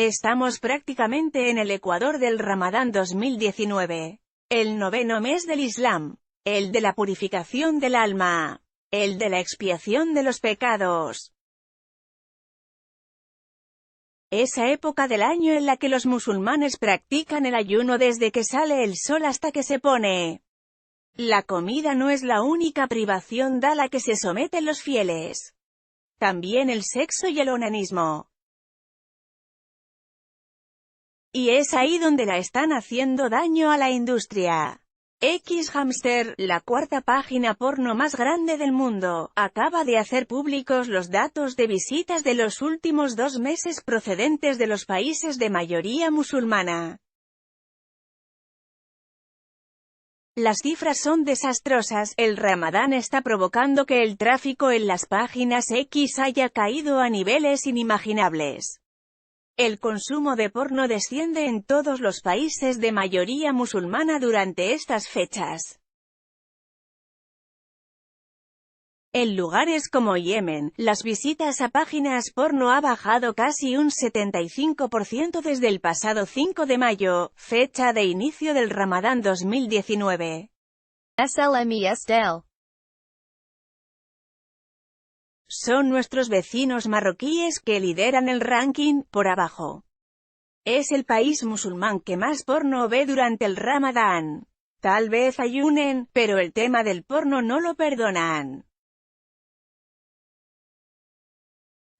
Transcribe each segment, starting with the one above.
Estamos prácticamente en el ecuador del Ramadán 2019. El noveno mes del Islam. El de la purificación del alma. El de la expiación de los pecados. Esa época del año en la que los musulmanes practican el ayuno desde que sale el sol hasta que se pone. La comida no es la única privación a la que se someten los fieles. También el sexo y el onanismo. Y es ahí donde la están haciendo daño a la industria. Xhamster, la cuarta página porno más grande del mundo, acaba de hacer públicos los datos de visitas de los últimos 2 meses procedentes de los países de mayoría musulmana. Las cifras son desastrosas. El Ramadán está provocando que el tráfico en las páginas X haya caído a niveles inimaginables. El consumo de porno desciende en todos los países de mayoría musulmana durante estas fechas. En lugares como Yemen, las visitas a páginas porno ha bajado casi un 75% desde el pasado 5 de mayo, fecha de inicio del Ramadán 2019. SLMESDEL. Son nuestros vecinos marroquíes que lideran el ranking, por abajo. Es el país musulmán que más porno ve durante el Ramadán. Tal vez ayunen, pero el tema del porno no lo perdonan.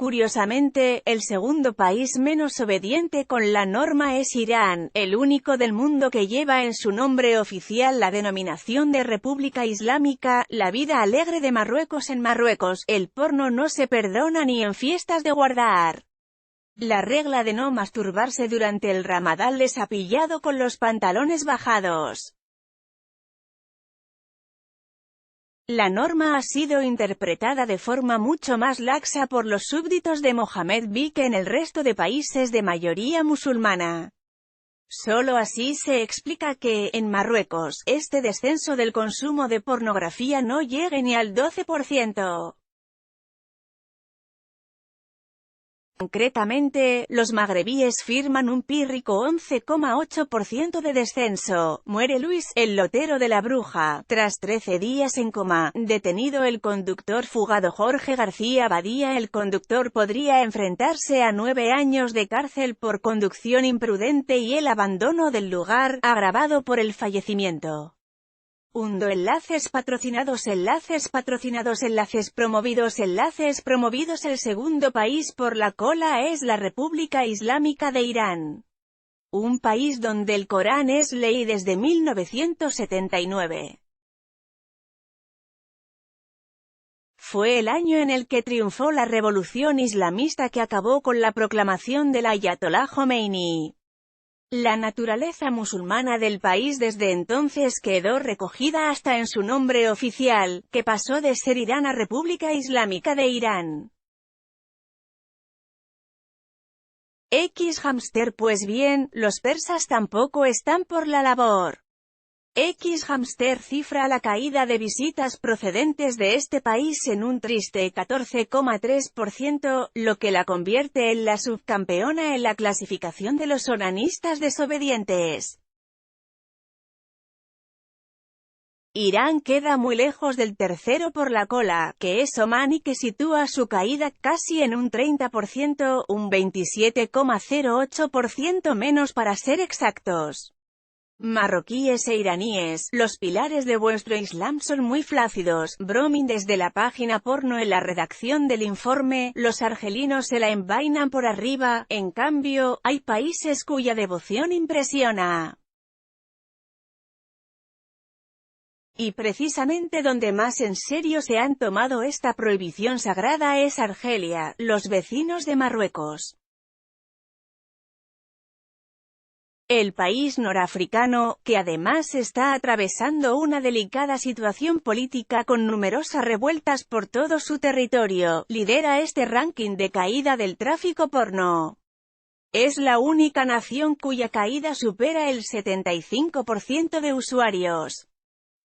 Curiosamente, el segundo país menos obediente con la norma es Irán, el único del mundo que lleva en su nombre oficial la denominación de República Islámica. La vida alegre de Marruecos. En Marruecos, el porno no se perdona ni en fiestas de guardar. La regla de no masturbarse durante el Ramadán les ha pillado con los pantalones bajados. La norma ha sido interpretada de forma mucho más laxa por los súbditos de Mohammed V que en el resto de países de mayoría musulmana. Solo así se explica que, en Marruecos, este descenso del consumo de pornografía no llegue ni al 12%. Concretamente, los magrebíes firman un pírrico 11,8% de descenso. Muere Luis, el lotero de La Bruja, tras 13 días en coma. Detenido el conductor fugado Jorge García Badía. El conductor podría enfrentarse a 9 años de cárcel por conducción imprudente y el abandono del lugar, agravado por el fallecimiento. Enlaces patrocinados. Enlaces patrocinados. Enlaces promovidos. Enlaces promovidos. El segundo país por la cola es la República Islámica de Irán. Un país donde el Corán es ley desde 1979. Fue el año en el que triunfó la revolución islamista que acabó con la proclamación del Ayatolá Jomeini. La naturaleza musulmana del país desde entonces quedó recogida hasta en su nombre oficial, que pasó de ser Irán a República Islámica de Irán. Xhamster. Pues bien, los persas tampoco están por la labor. Xhamster cifra la caída de visitas procedentes de este país en un triste 14,3%, lo que la convierte en la subcampeona en la clasificación de los onanistas desobedientes. Irán queda muy lejos del tercero por la cola, que es Omán, y que sitúa su caída casi en un 30%, un 27,08% menos para ser exactos. Marroquíes e iraníes, los pilares de vuestro Islam son muy flácidos. Bromin desde la página porno. En la redacción del informe, los argelinos se la envainan por arriba. En cambio, hay países cuya devoción impresiona. Y precisamente donde más en serio se han tomado esta prohibición sagrada es Argelia, los vecinos de Marruecos. El país norafricano, que además está atravesando una delicada situación política con numerosas revueltas por todo su territorio, lidera este ranking de caída del tráfico porno. Es la única nación cuya caída supera el 75% de usuarios.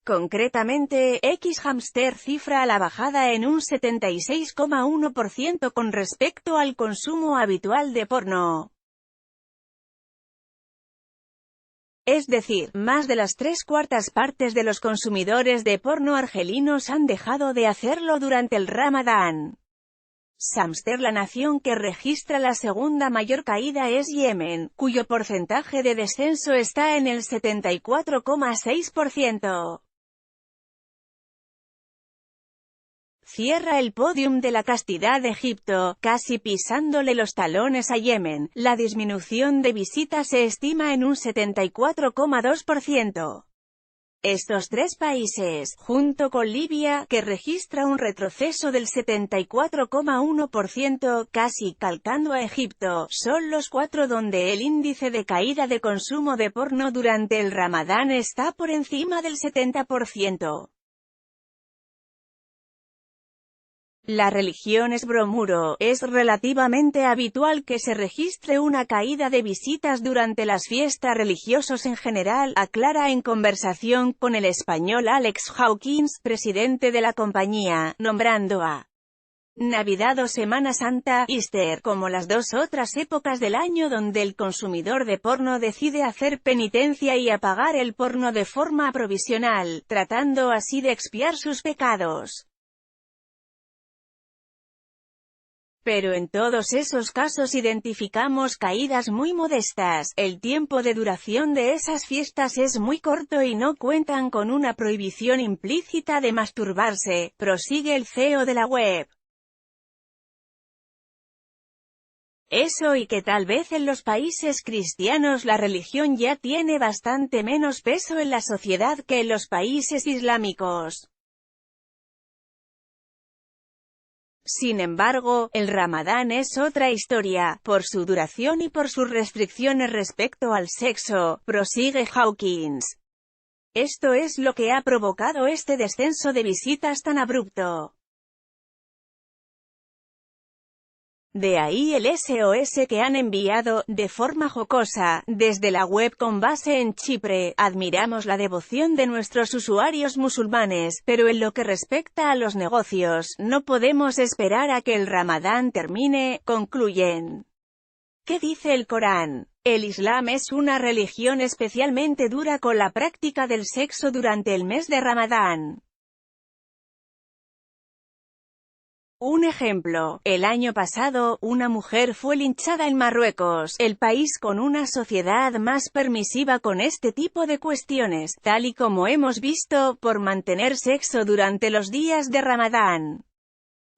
Concretamente, Xhamster cifra la bajada en un 76,1% con respecto al consumo habitual de porno. Es decir, más de las 3/4 partes de los consumidores de porno argelinos han dejado de hacerlo durante el Ramadán. Samster. La nación que registra la segunda mayor caída es Yemen, cuyo porcentaje de descenso está en el 74,6%. Cierra el podium de la castidad Egipto, casi pisándole los talones a Yemen. La disminución de visitas se estima en un 74,2%. Estos tres países, junto con Libia, que registra un retroceso del 74,1%, casi calcando a Egipto, son los 4 donde el índice de caída de consumo de porno durante el Ramadán está por encima del 70%. La religión es bromuro. Es relativamente habitual que se registre una caída de visitas durante las fiestas religiosas en general, aclara en conversación con el español Alex Hawkins, presidente de la compañía, nombrando a Navidad o Semana Santa, Easter, como las dos otras épocas del año donde el consumidor de porno decide hacer penitencia y apagar el porno de forma provisional, tratando así de expiar sus pecados. Pero en todos esos casos identificamos caídas muy modestas. El tiempo de duración de esas fiestas es muy corto y no cuentan con una prohibición implícita de masturbarse, prosigue el CEO de la web. Eso y que tal vez en los países cristianos la religión ya tiene bastante menos peso en la sociedad que en los países islámicos. Sin embargo, el Ramadán es otra historia, por su duración y por sus restricciones respecto al sexo, prosigue Hawkins. Esto es lo que ha provocado este descenso de visitas tan abrupto. De ahí el SOS que han enviado, de forma jocosa, desde la web con base en Chipre. Admiramos la devoción de nuestros usuarios musulmanes, pero en lo que respecta a los negocios, no podemos esperar a que el Ramadán termine, concluyen. ¿Qué dice el Corán? El Islam es una religión especialmente dura con la práctica del sexo durante el mes de Ramadán. Un ejemplo, el año pasado, una mujer fue linchada en Marruecos, el país con una sociedad más permisiva con este tipo de cuestiones, tal y como hemos visto, por mantener sexo durante los días de Ramadán.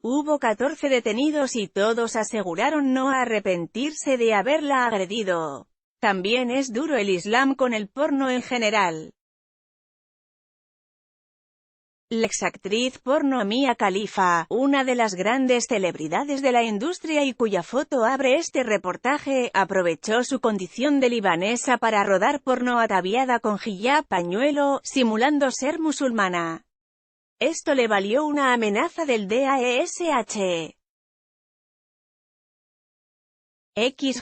Hubo 14 detenidos y todos aseguraron no arrepentirse de haberla agredido. También es duro el Islam con el porno en general. La exactriz porno Mia Khalifa, una de las grandes celebridades de la industria y cuya foto abre este reportaje, aprovechó su condición de libanesa para rodar porno ataviada con hijab, pañuelo, simulando ser musulmana. Esto le valió una amenaza del DAESH.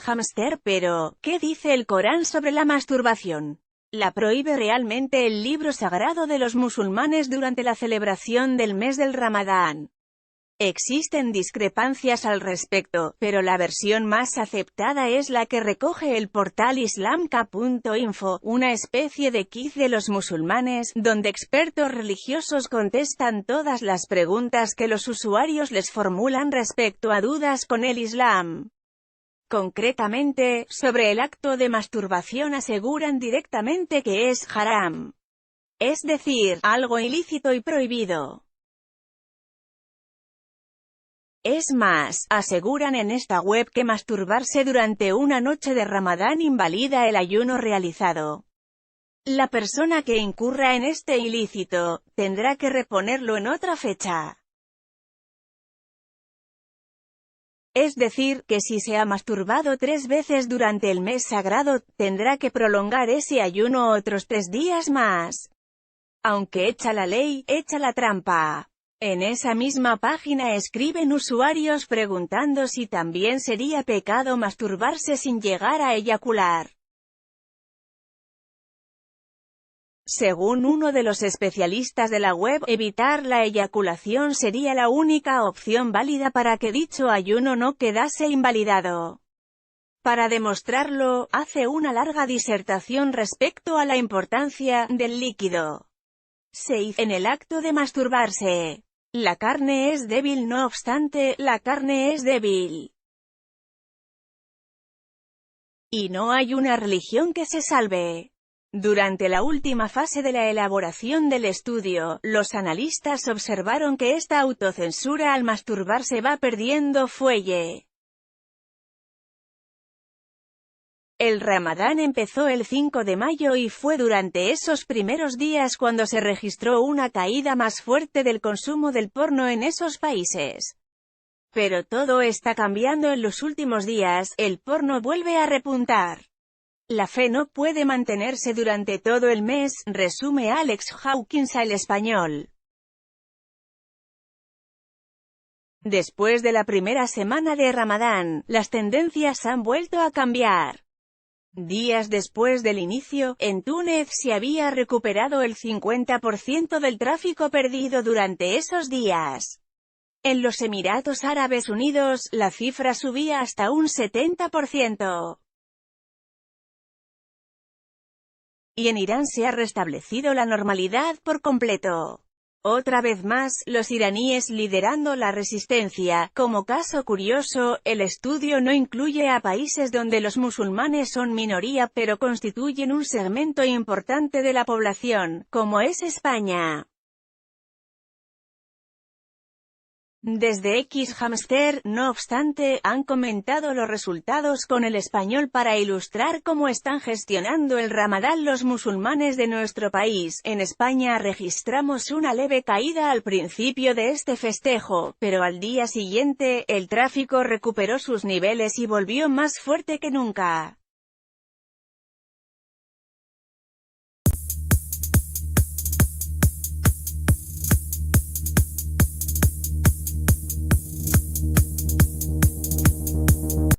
Hamster. Pero, ¿qué dice el Corán sobre la masturbación? ¿La prohíbe realmente el libro sagrado de los musulmanes durante la celebración del mes del Ramadán? Existen discrepancias al respecto, pero la versión más aceptada es la que recoge el portal islamka.info, una especie de quiz de los musulmanes, donde expertos religiosos contestan todas las preguntas que los usuarios les formulan respecto a dudas con el Islam. Concretamente, sobre el acto de masturbación aseguran directamente que es haram. Es decir, algo ilícito y prohibido. Es más, aseguran en esta web que masturbarse durante una noche de Ramadán invalida el ayuno realizado. La persona que incurra en este ilícito, tendrá que reponerlo en otra fecha. Es decir, que si se ha masturbado 3 veces durante el mes sagrado, tendrá que prolongar ese ayuno otros 3 días más. Aunque echa la ley, echa la trampa. En esa misma página escriben usuarios preguntando si también sería pecado masturbarse sin llegar a eyacular. Según uno de los especialistas de la web, evitar la eyaculación sería la única opción válida para que dicho ayuno no quedase invalidado. Para demostrarlo, hace una larga disertación respecto a la importancia del líquido. 6. En el acto de masturbarse. La carne es débil, no obstante, la carne es débil. Y no hay una religión que se salve. Durante la última fase de la elaboración del estudio, los analistas observaron que esta autocensura al masturbarse va perdiendo fuelle. El Ramadán empezó el 5 de mayo y fue durante esos primeros días cuando se registró una caída más fuerte del consumo del porno en esos países. Pero todo está cambiando en los últimos días, el porno vuelve a repuntar. La fe no puede mantenerse durante todo el mes, resume Alex Hawkins al Español. Después de la primera semana de Ramadán, las tendencias han vuelto a cambiar. Días después del inicio, en Túnez se había recuperado el 50% del tráfico perdido durante esos días. En los Emiratos Árabes Unidos, la cifra subía hasta un 70%. Y en Irán se ha restablecido la normalidad por completo. Otra vez más, los iraníes liderando la resistencia. Como caso curioso, el estudio no incluye a países donde los musulmanes son minoría pero constituyen un segmento importante de la población, como es España. Desde Xhamster, no obstante, han comentado los resultados con el español para ilustrar cómo están gestionando el Ramadán los musulmanes de nuestro país. En España registramos una leve caída al principio de este festejo, pero al día siguiente, el tráfico recuperó sus niveles y volvió más fuerte que nunca.